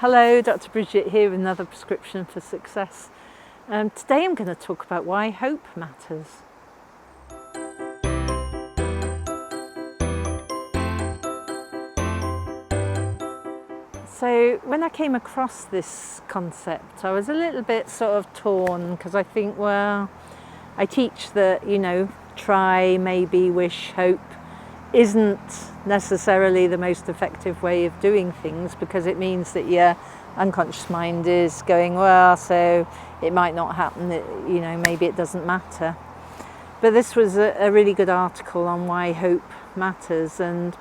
Hello, Dr. Bridget here with another prescription for success. Today I'm going to talk about why hope matters. So when I came across this concept, I was a little bit sort of torn because I think, well, I teach that, try, maybe, wish, hope isn't necessarily the most effective way of doing things, because it means that your unconscious mind is going, well, so it might not happen, maybe it doesn't matter. But this was a really good article on why hope matters. And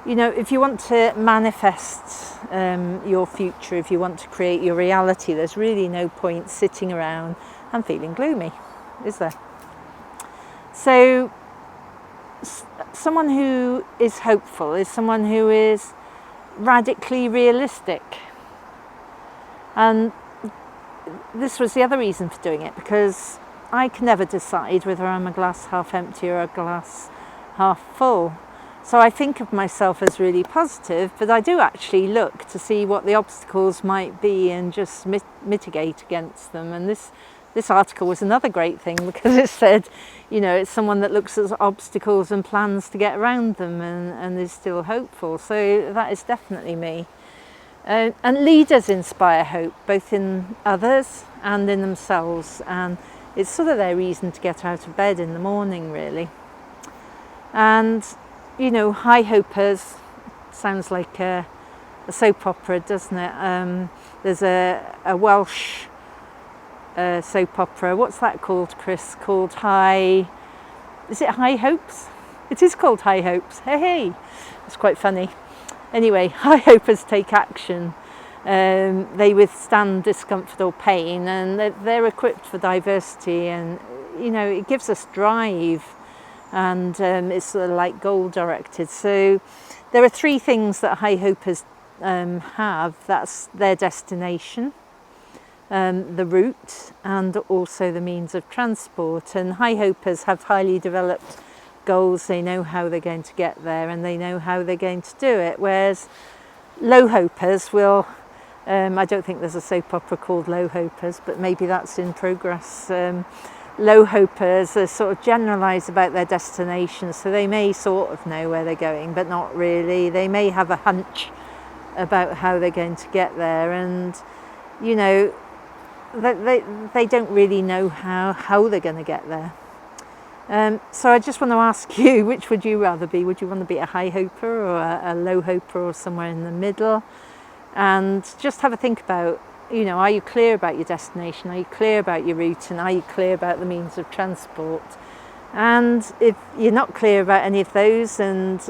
if you want to manifest your future, if you want to create your reality, there's really no point sitting around and feeling gloomy, is there? So someone who is hopeful is someone who is radically realistic. And this was the other reason for doing it, because I can never decide whether I'm a glass half empty or a glass half full. So I think of myself as really positive, but I do actually look to see what the obstacles might be and just mitigate against them. And this article was another great thing, because it said, it's someone that looks at obstacles and plans to get around them and is still hopeful. So that is definitely me. And leaders inspire hope, both in others and in themselves. And it's sort of their reason to get out of bed in the morning, really. And, high hopers sounds like a soap opera, doesn't it? There's a Welsh soap opera. What's that called, Chris? Called is it High Hopes? It is called High Hopes. Hey, it's quite funny. Anyway, high hopers take action. They withstand discomfort or pain, and they're equipped for diversity, and it gives us drive, and it's sort of like goal directed. So there are three things that high hopers have. That's their destination, the route, and also the means of transport. And high hopers have highly developed goals. They know how they're going to get there, and they know how they're going to do it, whereas low hopers will, I don't think there's a soap opera called Low Hopers, but maybe that's in progress. Low hopers are sort of generalised about their destination, so they may sort of know where they're going, but not really. They may have a hunch about how they're going to get there, and they don't really know how they're going to get there. So I just want to ask you, which would you rather be? Would you want to be a high hoper or a low hoper, or somewhere in the middle? And just have a think about, are you clear about your destination? Are you clear about your route? And are you clear about the means of transport? And if you're not clear about any of those, and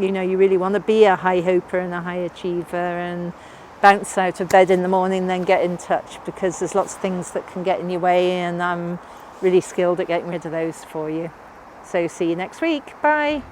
you really want to be a high hoper and a high achiever and bounce out of bed in the morning, then get in touch, because there's lots of things that can get in your way, and I'm really skilled at getting rid of those for you. So see you next week. Bye.